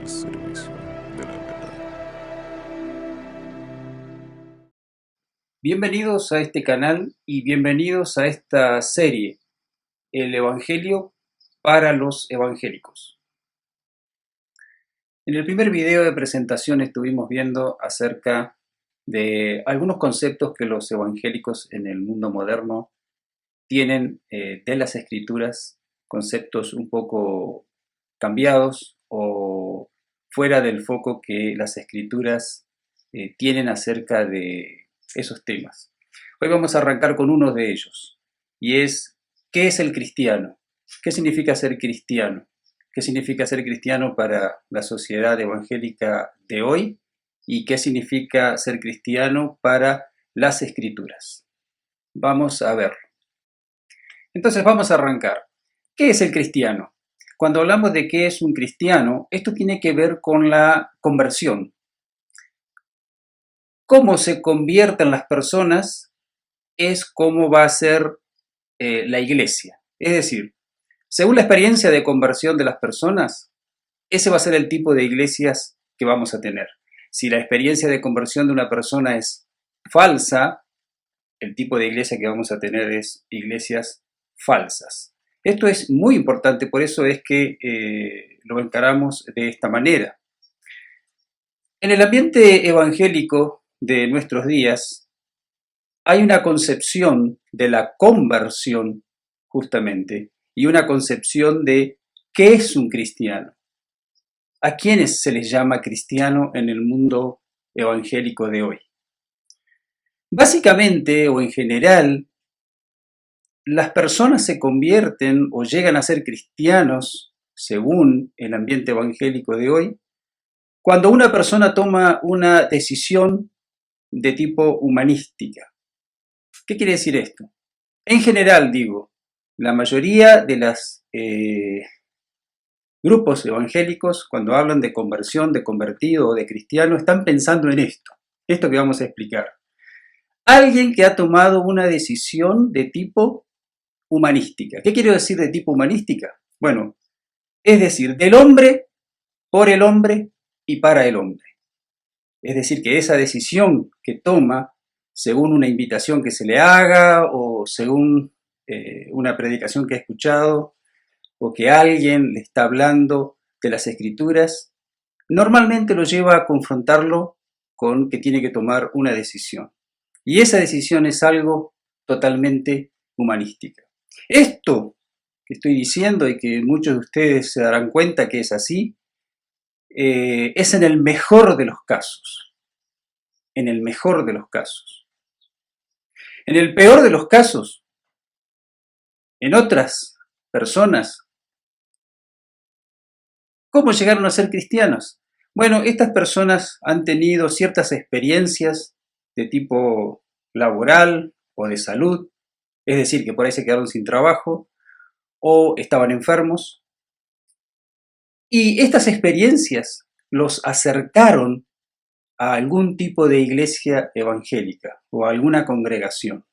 servicio de la verdad. Bienvenidos a este canal y bienvenidos a esta serie, El Evangelio para los Evangélicos. En el primer video de presentación estuvimos viendo acerca de algunos conceptos que los evangélicos en el mundo moderno tienen de las Escrituras, conceptos un poco cambiados o fuera del foco que las Escrituras tienen acerca de esos temas. Hoy vamos a arrancar con uno de ellos, y es, ¿qué es el cristiano? ¿Qué significa ser cristiano? ¿Qué significa ser cristiano para la sociedad evangélica de hoy? ¿Y qué significa ser cristiano para las Escrituras? Vamos a verlo. Entonces vamos a arrancar. ¿Qué es el cristiano? Cuando hablamos de qué es un cristiano, esto tiene que ver con la conversión. Cómo se convierten las personas es cómo va a ser la iglesia. Es decir, según la experiencia de conversión de las personas, ese va a ser el tipo de iglesias que vamos a tener. Si la experiencia de conversión de una persona es falsa, el tipo de iglesia que vamos a tener es iglesias falsas. Esto es muy importante, por eso es que lo encaramos de esta manera. En el ambiente evangélico de nuestros días hay una concepción de la conversión, justamente, y una concepción de qué es un cristiano. ¿A quiénes se les llama cristiano en el mundo evangélico de hoy? Básicamente, o en general, las personas se convierten o llegan a ser cristianos, según el ambiente evangélico de hoy, cuando una persona toma una decisión de tipo humanística. ¿Qué quiere decir esto? En general, digo, la mayoría de los grupos evangélicos, cuando hablan de conversión, de convertido o de cristiano, están pensando en esto que vamos a explicar. Alguien que ha tomado una decisión de tipo humanística. ¿Qué quiero decir de tipo humanística? Bueno, es decir, del hombre, por el hombre y para el hombre. Es decir, que esa decisión que toma, según una invitación que se le haga o según una predicación que ha escuchado o que alguien le está hablando de las Escrituras, normalmente lo lleva a confrontarlo con que tiene que tomar una decisión. Y esa decisión es algo totalmente humanística. Esto que estoy diciendo y que muchos de ustedes se darán cuenta que es así, es en el mejor de los casos. En el mejor de los casos. En el peor de los casos, en otras personas, ¿cómo llegaron a ser cristianos? Bueno, estas personas han tenido ciertas experiencias de tipo laboral o de salud, es decir, que por ahí se quedaron sin trabajo o estaban enfermos. Y estas experiencias los acercaron a algún tipo de iglesia evangélica o a alguna congregación.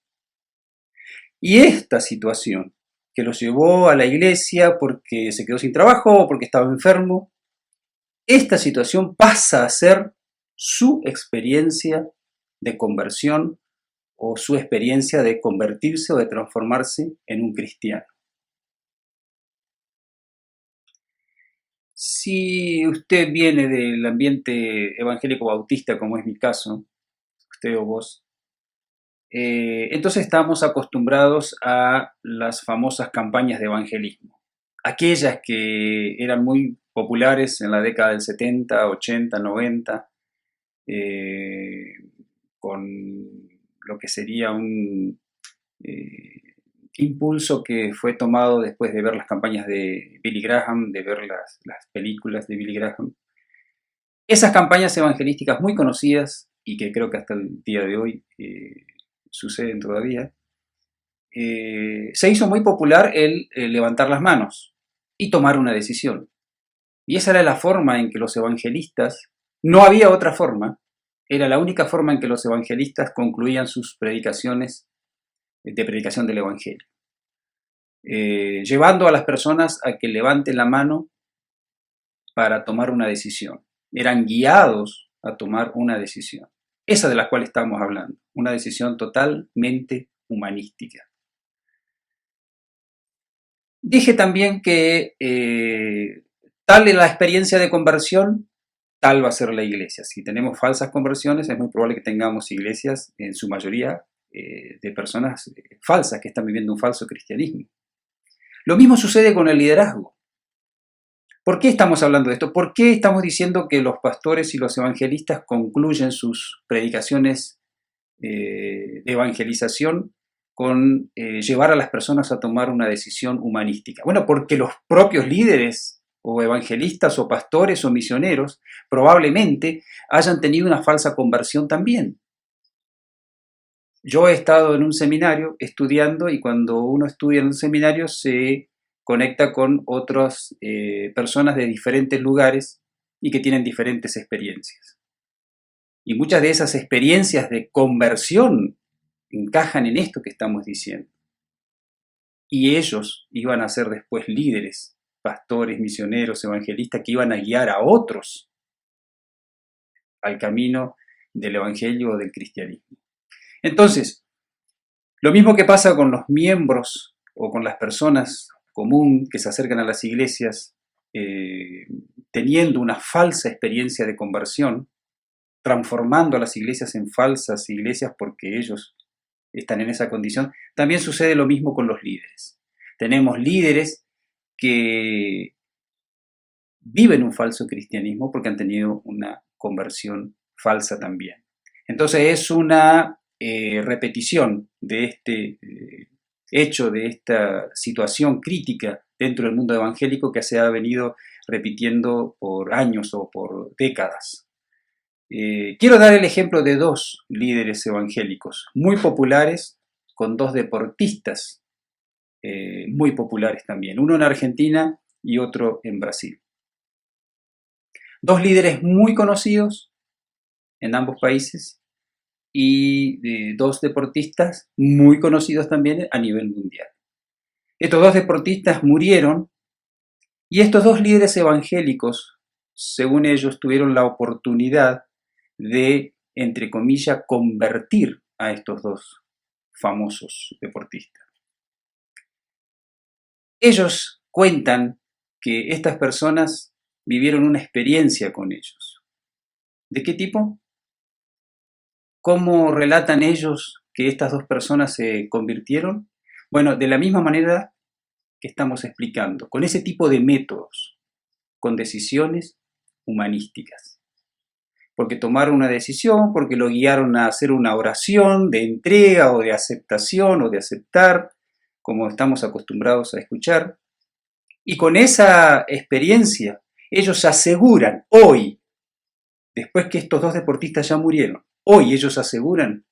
Y esta situación que los llevó a la iglesia porque se quedó sin trabajo o porque estaba enfermo, esta situación pasa a ser su experiencia de conversión o su experiencia de convertirse o de transformarse en un cristiano. Si usted viene del ambiente evangélico bautista, como es mi caso, usted o vos, entonces estamos acostumbrados a las famosas campañas de evangelismo, aquellas que eran muy populares en la década del 70, 80, 90, con lo que sería un impulso que fue tomado después de ver las campañas de Billy Graham, de ver las películas de Billy Graham. Esas campañas evangelísticas muy conocidas y que creo que hasta el día de hoy suceden todavía, se hizo muy popular el levantar las manos y tomar una decisión. Y esa era la forma en que los evangelistas, no había otra forma, era la única forma en que los evangelistas concluían sus predicaciones de predicación del evangelio. Llevando a las personas a que levanten la mano para tomar una decisión, eran guiados a tomar una decisión. Esa de la cual estamos hablando, una decisión totalmente humanística. Dije también que tal es la experiencia de conversión, tal va a ser la iglesia. Si tenemos falsas conversiones, es muy probable que tengamos iglesias, en su mayoría, de personas falsas que están viviendo un falso cristianismo. Lo mismo sucede con el liderazgo. ¿Por qué estamos hablando de esto? ¿Por qué estamos diciendo que los pastores y los evangelistas concluyen sus predicaciones de evangelización con llevar a las personas a tomar una decisión humanística? Bueno, porque los propios líderes o evangelistas o pastores o misioneros probablemente hayan tenido una falsa conversión también. Yo he estado en un seminario estudiando y cuando uno estudia en un seminario se conecta con otras personas de diferentes lugares y que tienen diferentes experiencias. Y muchas de esas experiencias de conversión encajan en esto que estamos diciendo. Y ellos iban a ser después líderes, pastores, misioneros, evangelistas, que iban a guiar a otros al camino del evangelio o del cristianismo. Entonces, lo mismo que pasa con los miembros o con las personas común que se acercan a las iglesias teniendo una falsa experiencia de conversión, transformando a las iglesias en falsas iglesias porque ellos están en esa condición, también sucede lo mismo con los líderes. Tenemos líderes que viven un falso cristianismo porque han tenido una conversión falsa también. Entonces es una repetición de este hecho, de esta situación crítica dentro del mundo evangélico que se ha venido repitiendo por años o por décadas. Quiero dar el ejemplo de dos líderes evangélicos muy populares, con dos deportistas muy populares también, uno en Argentina y otro en Brasil. Dos líderes muy conocidos en ambos países y dos deportistas muy conocidos también a nivel mundial. Estos dos deportistas murieron y estos dos líderes evangélicos, según ellos, tuvieron la oportunidad de, entre comillas, convertir a estos dos famosos deportistas. Ellos cuentan que estas personas vivieron una experiencia con ellos. ¿De qué tipo? ¿Cómo relatan ellos que estas dos personas se convirtieron? Bueno, de la misma manera que estamos explicando, con ese tipo de métodos, con decisiones humanísticas. Porque tomaron una decisión, porque lo guiaron a hacer una oración de entrega o de aceptación o de aceptar, como estamos acostumbrados a escuchar. Y con esa experiencia, ellos aseguran hoy, después que estos dos deportistas ya murieron, hoy ellos aseguran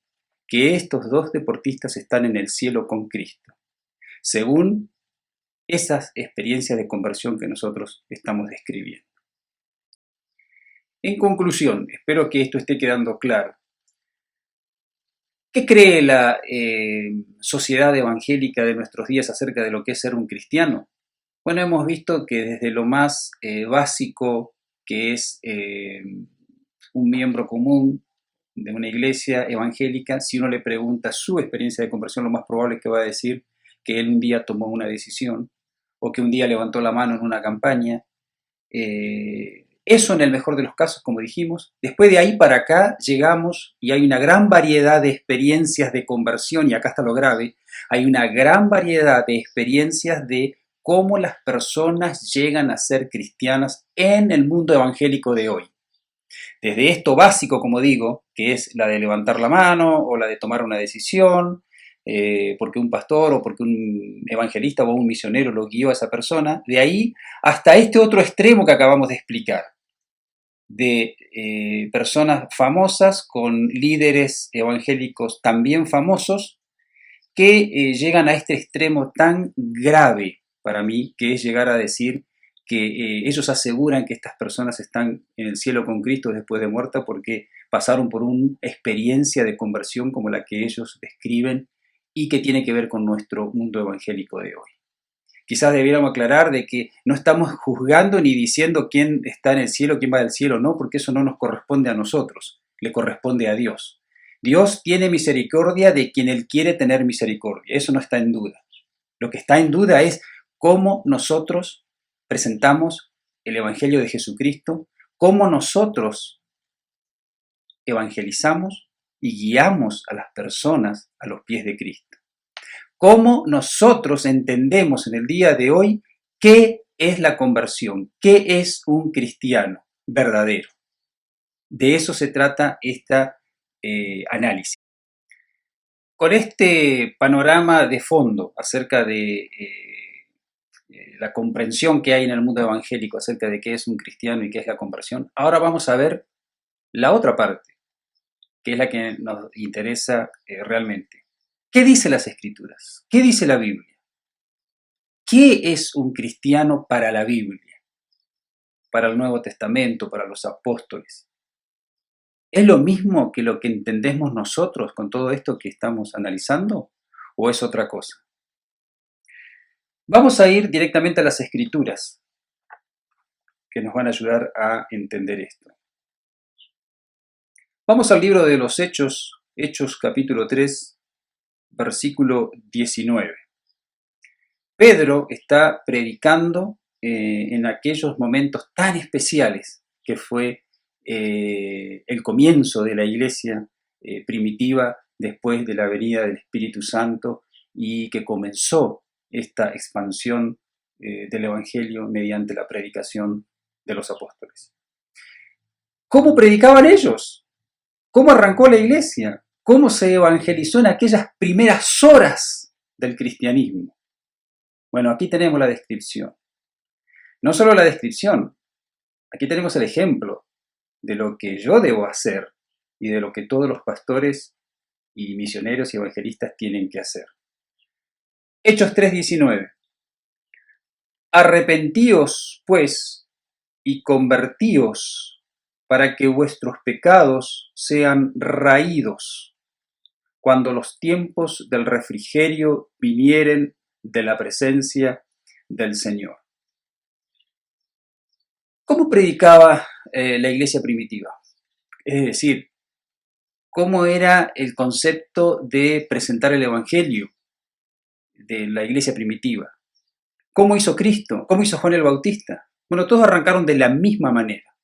que estos dos deportistas están en el cielo con Cristo, según esas experiencias de conversión que nosotros estamos describiendo. En conclusión, espero que esto esté quedando claro. ¿Qué cree la sociedad evangélica de nuestros días acerca de lo que es ser un cristiano? Bueno, hemos visto que desde lo más básico, que es un miembro común de una iglesia evangélica, si uno le pregunta su experiencia de conversión, lo más probable es que va a decir que él un día tomó una decisión o que un día levantó la mano en una campaña. Eso en el mejor de los casos, como dijimos. Después de ahí para acá llegamos y hay una gran variedad de experiencias de conversión, y acá está lo grave, hay una gran variedad de experiencias de cómo las personas llegan a ser cristianas en el mundo evangélico de hoy. Desde esto básico, como digo, que es la de levantar la mano o la de tomar una decisión, porque un pastor o porque un evangelista o un misionero lo guió a esa persona, de ahí hasta este otro extremo que acabamos de explicar, de personas famosas con líderes evangélicos también famosos que llegan a este extremo tan grave para mí, que es llegar a decir que ellos aseguran que estas personas están en el cielo con Cristo después de muerta porque pasaron por una experiencia de conversión como la que ellos describen y que tiene que ver con nuestro mundo evangélico de hoy. Quizás debiéramos aclarar de que no estamos juzgando ni diciendo quién está en el cielo, quién va del cielo, no, porque eso no nos corresponde a nosotros, le corresponde a Dios. Dios tiene misericordia de quien Él quiere tener misericordia, eso no está en duda. Lo que está en duda es cómo nosotros presentamos el Evangelio de Jesucristo, cómo nosotros evangelizamos y guiamos a las personas a los pies de Cristo. Cómo nosotros entendemos en el día de hoy qué es la conversión, qué es un cristiano verdadero. De eso se trata esta análisis. Con este panorama de fondo acerca de la comprensión que hay en el mundo evangélico acerca de qué es un cristiano y qué es la conversión, ahora vamos a ver la otra parte, que es la que nos interesa realmente. ¿Qué dice las Escrituras? ¿Qué dice la Biblia? ¿Qué es un cristiano para la Biblia? Para el Nuevo Testamento, para los apóstoles. ¿Es lo mismo que lo que entendemos nosotros con todo esto que estamos analizando? ¿O es otra cosa? Vamos a ir directamente a las Escrituras, que nos van a ayudar a entender esto. Vamos al libro de los Hechos, Hechos capítulo 3, versículo 19. Pedro está predicando en aquellos momentos tan especiales que fue el comienzo de la iglesia primitiva después de la venida del Espíritu Santo y que comenzó esta expansión del Evangelio mediante la predicación de los apóstoles. ¿Cómo predicaban ellos? ¿Cómo arrancó la iglesia? ¿Cómo se evangelizó en aquellas primeras horas del cristianismo? Bueno, aquí tenemos la descripción. No solo la descripción, aquí tenemos el ejemplo de lo que yo debo hacer y de lo que todos los pastores y misioneros y evangelistas tienen que hacer. Hechos 3:19. Arrepentíos, pues, y convertíos para que vuestros pecados sean raídos cuando los tiempos del refrigerio vinieren de la presencia del Señor. ¿Cómo predicaba la iglesia primitiva? Es decir, ¿cómo era el concepto de presentar el Evangelio de la iglesia primitiva? ¿Cómo hizo Cristo? ¿Cómo hizo Juan el Bautista? Bueno, todos arrancaron de la misma manera,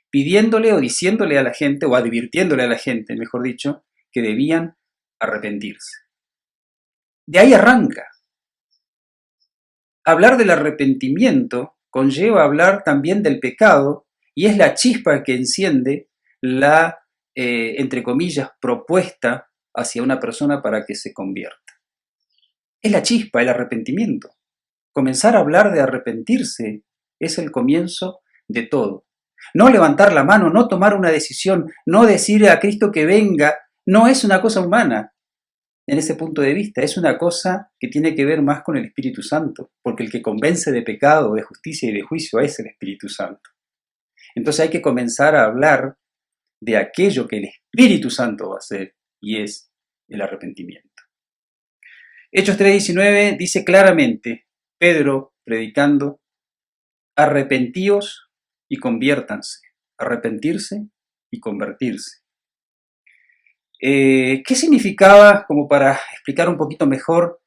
pidiéndole o diciéndole a la gente, o advirtiéndole a la gente, mejor dicho, que debían arrepentirse. De ahí arranca. Hablar del arrepentimiento conlleva hablar también del pecado y es la chispa que enciende la, entre comillas, propuesta hacia una persona para que se convierta. Es la chispa, el arrepentimiento. Comenzar a hablar de arrepentirse es el comienzo de todo. No levantar la mano, no tomar una decisión, no decir a Cristo que venga, no es una cosa humana. En ese punto de vista, es una cosa que tiene que ver más con el Espíritu Santo, porque el que convence de pecado, de justicia y de juicio es el Espíritu Santo. Entonces hay que comenzar a hablar de aquello que el Espíritu Santo va a hacer, y es el arrepentimiento. Hechos 3:19 dice claramente, Pedro predicando, arrepentíos y conviértanse, arrepentirse y convertirse. ¿Qué significaba, como para explicar un poquito mejor,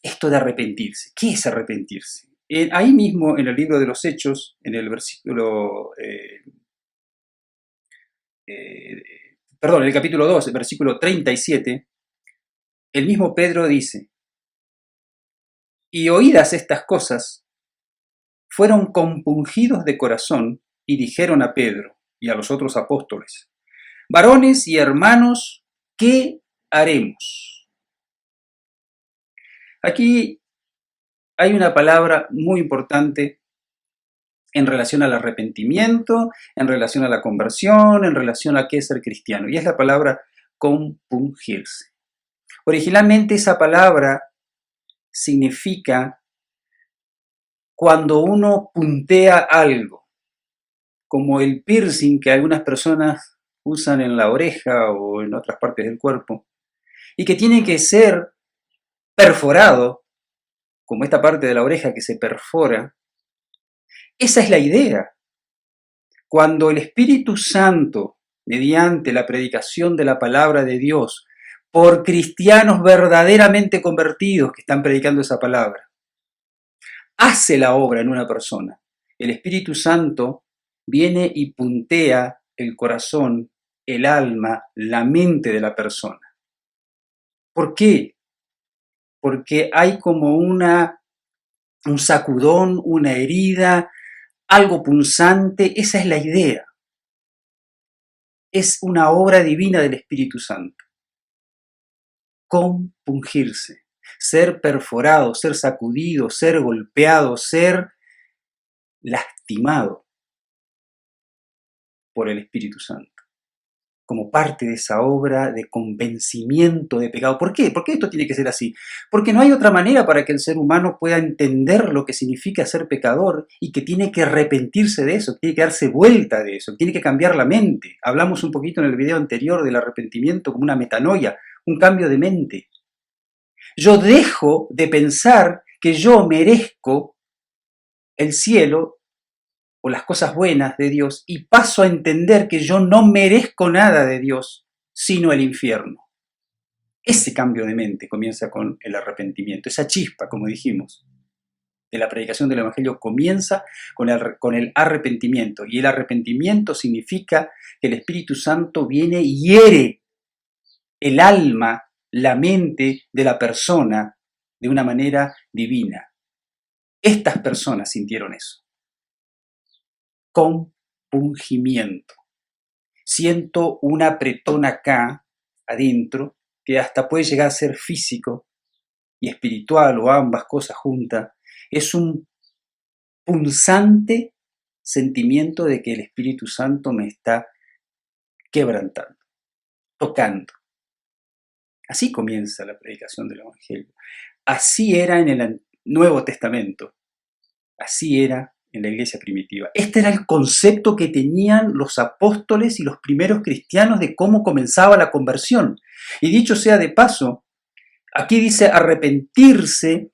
esto de arrepentirse? ¿Qué es arrepentirse? Ahí mismo, en el libro de los Hechos, en el versículo, en el capítulo 2, el versículo 37, el mismo Pedro dice, y oídas estas cosas, fueron compungidos de corazón y dijeron a Pedro y a los otros apóstoles, varones y hermanos, ¿qué haremos? Aquí hay una palabra muy importante en relación al arrepentimiento, en relación a la conversión, en relación a qué es ser cristiano, y es la palabra compungirse. Originalmente esa palabra significa cuando uno puntea algo, como el piercing que algunas personas usan en la oreja o en otras partes del cuerpo, y que tiene que ser perforado como esta parte de la oreja que se perfora, esa es la idea. Cuando el Espíritu Santo, mediante la predicación de la palabra de Dios, por cristianos verdaderamente convertidos que están predicando esa palabra, hace la obra en una persona, el Espíritu Santo viene y puntea el corazón, el alma, la mente de la persona. ¿Por qué? Porque hay como un sacudón, una herida, algo punzante, esa es la idea. Es una obra divina del Espíritu Santo. Compungirse, ser perforado, ser sacudido, ser golpeado, ser lastimado por el Espíritu Santo, como parte de esa obra de convencimiento de pecado. ¿Por qué? ¿Por qué esto tiene que ser así? Porque no hay otra manera para que el ser humano pueda entender lo que significa ser pecador y que tiene que arrepentirse de eso, que tiene que darse vuelta de eso, que tiene que cambiar la mente. Hablamos un poquito en el video anterior del arrepentimiento como una metanoia, un cambio de mente. Yo dejo de pensar que yo merezco el cielo o las cosas buenas de Dios y paso a entender que yo no merezco nada de Dios, sino el infierno. Ese cambio de mente comienza con el arrepentimiento, esa chispa, como dijimos, de la predicación del Evangelio comienza con el arrepentimiento, y el arrepentimiento significa que el Espíritu Santo viene y hiere el alma, la mente de la persona de una manera divina. Estas personas sintieron eso. Compungimiento. Siento un apretón acá, adentro, que hasta puede llegar a ser físico y espiritual o ambas cosas juntas. Es un punzante sentimiento de que el Espíritu Santo me está quebrantando, tocando. Así comienza la predicación del Evangelio. Así era en el Nuevo Testamento. Así era en la iglesia primitiva. Este era el concepto que tenían los apóstoles y los primeros cristianos de cómo comenzaba la conversión. Y dicho sea de paso, aquí dice arrepentirse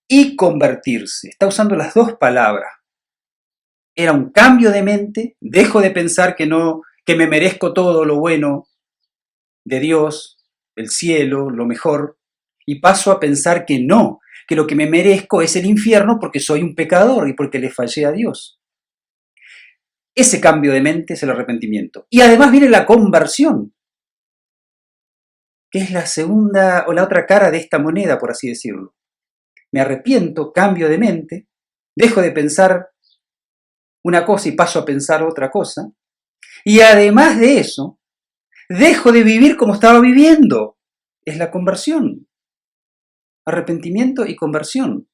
y convertirse. Está usando las dos palabras. Era un cambio de mente, dejo de pensar que me merezco todo lo bueno de Dios, el cielo, lo mejor, y paso a pensar que no, que lo que me merezco es el infierno porque soy un pecador y porque le fallé a Dios. Ese cambio de mente es el arrepentimiento. Y además viene la conversión, que es la segunda o la otra cara de esta moneda, por así decirlo. Me arrepiento, cambio de mente, dejo de pensar una cosa y paso a pensar otra cosa. Y además de eso, dejo de vivir como estaba viviendo. Es la conversión. Arrepentimiento y conversión.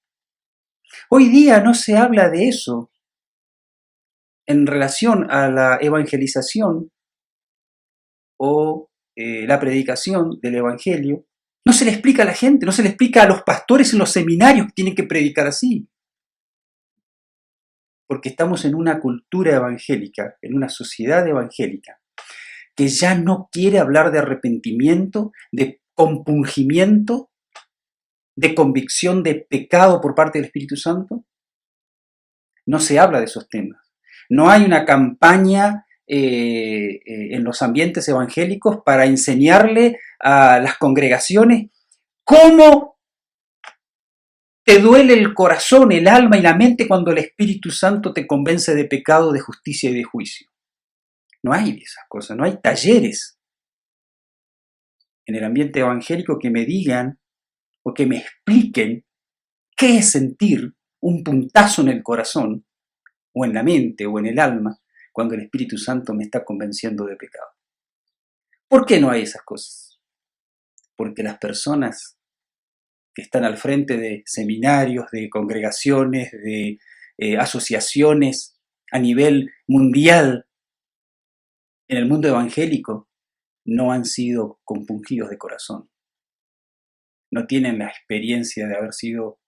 Hoy día no se habla de eso en relación a la evangelización o la predicación del Evangelio. No se le explica a la gente, no se le explica a los pastores en los seminarios que tienen que predicar así. Porque estamos en una cultura evangélica, en una sociedad evangélica, que ya no quiere hablar de arrepentimiento, de compungimiento, de convicción de pecado por parte del Espíritu Santo. No se habla de esos temas. No hay una campaña en los ambientes evangélicos para enseñarle a las congregaciones cómo te duele el corazón, el alma y la mente cuando el Espíritu Santo te convence de pecado, de justicia y de juicio. No hay esas cosas, no hay talleres en el ambiente evangélico que me digan o que me expliquen qué es sentir un puntazo en el corazón o en la mente o en el alma cuando el Espíritu Santo me está convenciendo de pecado. ¿Por qué no hay esas cosas? Porque las personas que están al frente de seminarios, de congregaciones, de asociaciones a nivel mundial en el mundo evangélico, no han sido compungidos de corazón. No tienen la experiencia de haber sido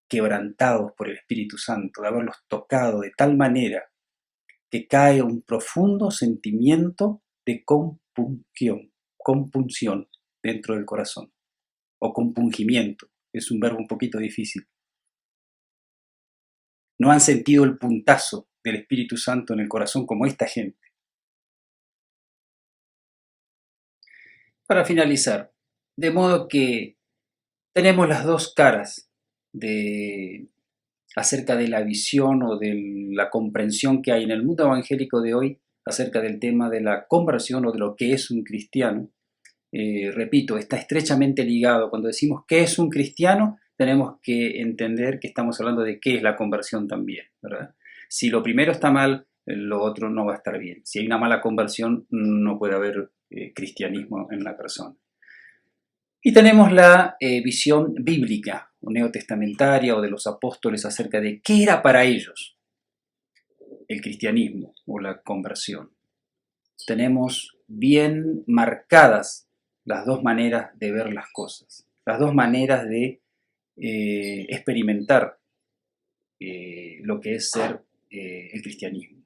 quebrantados por el Espíritu Santo, de haberlos tocado de tal manera que cae un profundo sentimiento de compunción dentro del corazón, o compungimiento, es un verbo un poquito difícil. no han sentido el puntazo del Espíritu Santo en el corazón como esta gente. Para finalizar, de modo que tenemos las dos caras acerca de la visión o de la comprensión que hay en el mundo evangélico de hoy acerca del tema de la conversión o de lo que es un cristiano. Repito, está estrechamente ligado. Cuando decimos qué es un cristiano, tenemos que entender que estamos hablando de qué es la conversión también, ¿verdad? Si lo primero está mal, lo otro no va a estar bien. Si hay una mala conversión, no puede haber cristianismo en la persona. Y tenemos la visión bíblica o neotestamentaria o de los apóstoles acerca de qué era para ellos el cristianismo o la conversión. Tenemos bien marcadas las dos maneras de ver las cosas, las dos maneras de experimentar lo que es ser el cristianismo.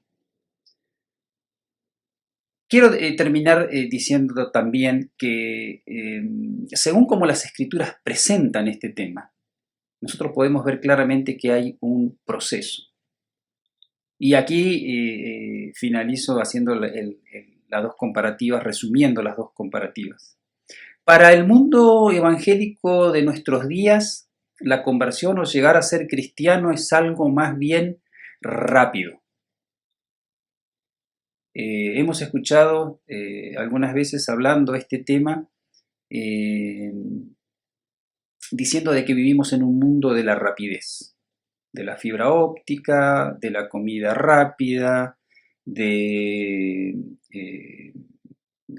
Quiero terminar diciendo también que según como las escrituras presentan este tema, nosotros podemos ver claramente que hay un proceso. Y aquí finalizo haciendo las dos comparativas, resumiendo las dos comparativas. Para el mundo evangélico de nuestros días, la conversión o llegar a ser cristiano es algo más bien rápido. Hemos escuchado algunas veces hablando este tema, diciendo de que vivimos en un mundo de la rapidez, de la fibra óptica, de la comida rápida, de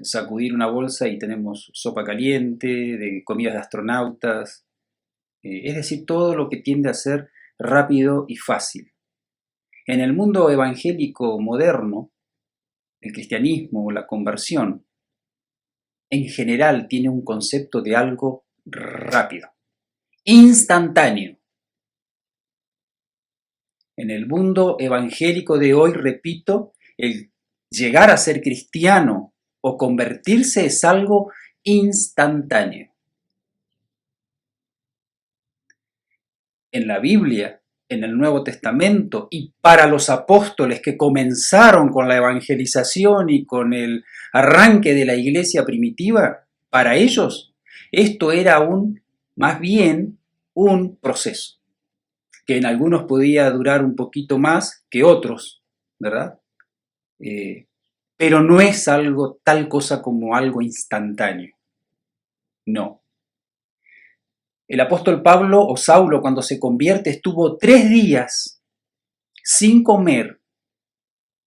sacudir una bolsa y tenemos sopa caliente, de comidas de astronautas, es decir, todo lo que tiende a ser rápido y fácil. En el mundo evangélico moderno, el cristianismo o la conversión, en general tiene un concepto de algo rápido, instantáneo. En el mundo evangélico de hoy, repito, el llegar a ser cristiano o convertirse es algo instantáneo. En la Biblia, en el Nuevo Testamento y para los apóstoles que comenzaron con la evangelización y con el arranque de la iglesia primitiva, para ellos esto era más bien un proceso, que en algunos podía durar un poquito más que otros, ¿verdad? Pero no es tal cosa como algo instantáneo, no. El apóstol Pablo o Saulo, cuando se convierte, estuvo 3 días sin comer,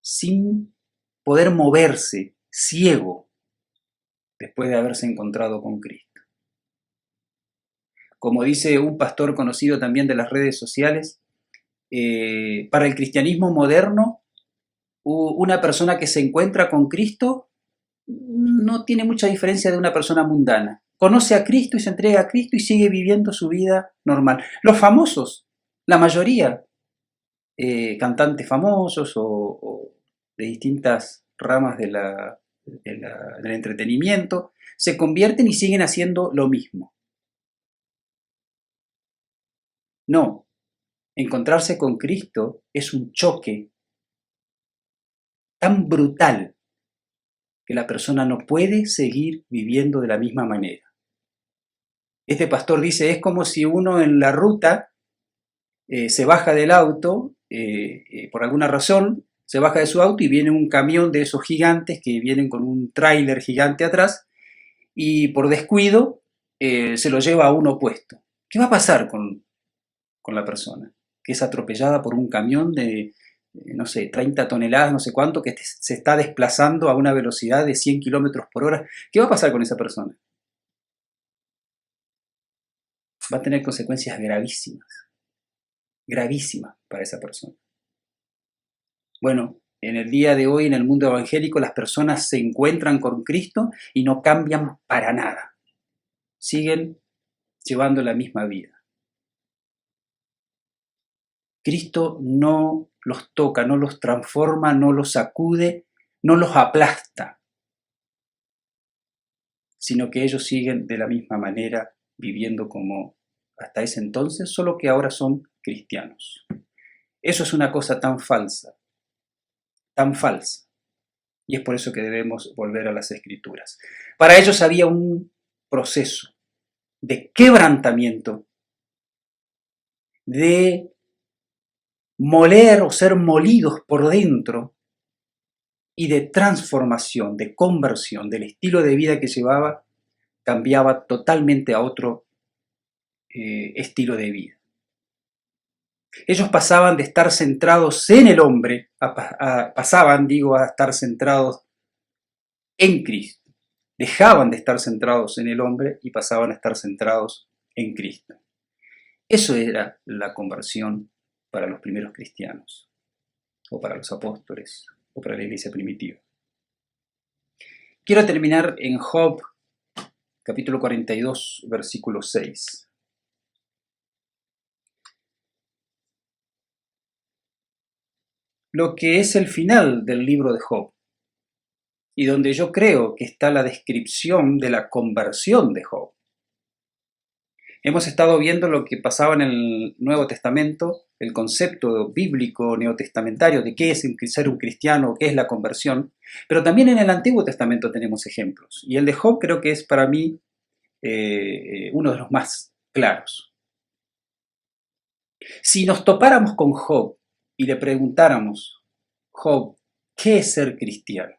sin poder moverse, ciego, después de haberse encontrado con Cristo. Como dice un pastor conocido también de las redes sociales, para el cristianismo moderno, una persona que se encuentra con Cristo no tiene mucha diferencia de una persona mundana. Conoce a Cristo y se entrega a Cristo y sigue viviendo su vida normal. Los famosos, la mayoría, cantantes famosos o de distintas ramas del entretenimiento, se convierten y siguen haciendo lo mismo. No, encontrarse con Cristo es un choque tan brutal que la persona no puede seguir viviendo de la misma manera. Este pastor dice, es como si uno en la ruta se baja del auto, por alguna razón, se baja de su auto y viene un camión de esos gigantes que vienen con un tráiler gigante atrás y por descuido se lo lleva a uno opuesto. ¿Qué va a pasar con la persona? Que es atropellada por un camión de, no sé, 30 toneladas, no sé cuánto, que se está desplazando a una velocidad de 100 kilómetros por hora. ¿Qué va a pasar con esa persona? Va a tener consecuencias gravísimas para esa persona. Bueno, en el día de hoy, en el mundo evangélico, las personas se encuentran con Cristo y no cambian para nada. Siguen llevando la misma vida. Cristo no los toca, no los transforma, no los sacude, no los aplasta, sino que ellos siguen de la misma manera viviendo como hasta ese entonces, solo que ahora son cristianos. Eso es una cosa tan falsa, tan falsa. Y es por eso que debemos volver a las Escrituras. Para ellos había un proceso de quebrantamiento, de moler o ser molidos por dentro y de transformación, de conversión, del estilo de vida que llevaba, cambiaba totalmente a otro estilo de vida. Ellos pasaban de estar centrados en el hombre, pasaban a estar centrados en Cristo. Dejaban de estar centrados en el hombre y pasaban a estar centrados en Cristo. Eso era la conversión para los primeros cristianos, o para los apóstoles, o para la iglesia primitiva. Quiero terminar en Job, capítulo 42, versículo 6. Lo que es el final del libro de Job, y donde yo creo que está la descripción de la conversión de Job. Hemos estado viendo lo que pasaba en el Nuevo Testamento, el concepto bíblico neotestamentario de qué es ser un cristiano, qué es la conversión, pero también en el Antiguo Testamento tenemos ejemplos, y el de Job creo que es para mí uno de los más claros. Si nos topáramos con Job y le preguntáramos, Job, ¿qué es ser cristiano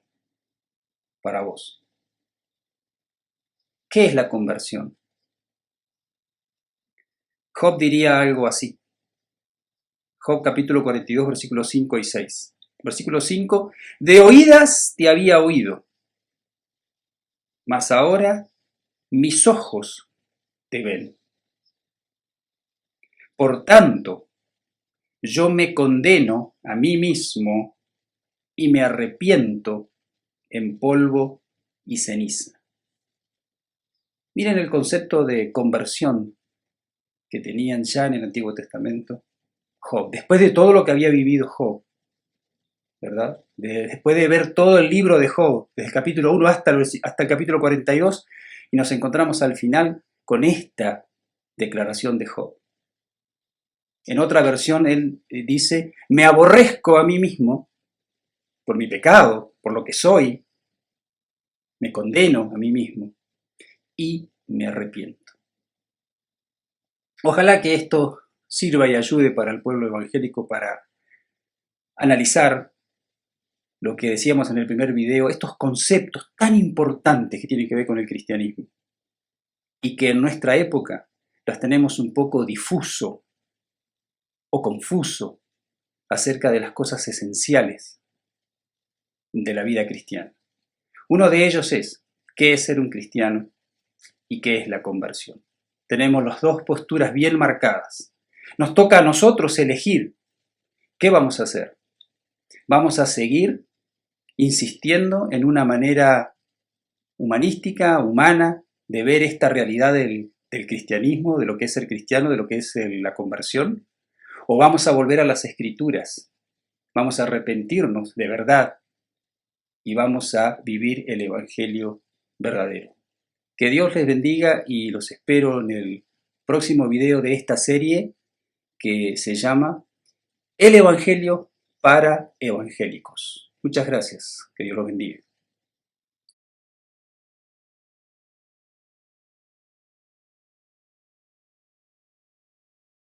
para vos? ¿Qué es la conversión? Job diría algo así. Job capítulo 42, versículos 5 y 6. Versículo 5, de oídas te había oído, mas ahora mis ojos te ven. Por tanto, yo me condeno a mí mismo y me arrepiento en polvo y ceniza. Miren el concepto de conversión que tenían ya en el Antiguo Testamento Job, después de todo lo que había vivido Job, ¿verdad? Después de ver todo el libro de Job, desde el capítulo 1 hasta el capítulo 42, y nos encontramos al final con esta declaración de Job. En otra versión él dice, me aborrezco a mí mismo por mi pecado, por lo que soy, me condeno a mí mismo y me arrepiento. Ojalá que esto sirva y ayude para el pueblo evangélico para analizar lo que decíamos en el primer video, estos conceptos tan importantes que tienen que ver con el cristianismo y que en nuestra época las tenemos un poco difuso o confuso acerca de las cosas esenciales de la vida cristiana. Uno de ellos es qué es ser un cristiano y qué es la conversión. Tenemos las dos posturas bien marcadas. Nos toca a nosotros elegir qué vamos a hacer. ¿Vamos a seguir insistiendo en una manera humanística, humana, de ver esta realidad del cristianismo, de lo que es ser cristiano, de lo que es la conversión? ¿O vamos a volver a las Escrituras? Vamos a arrepentirnos de verdad y vamos a vivir el Evangelio verdadero. Que Dios les bendiga y los espero en el próximo video de esta serie que se llama El Evangelio para evangélicos. Muchas gracias. Que Dios los bendiga.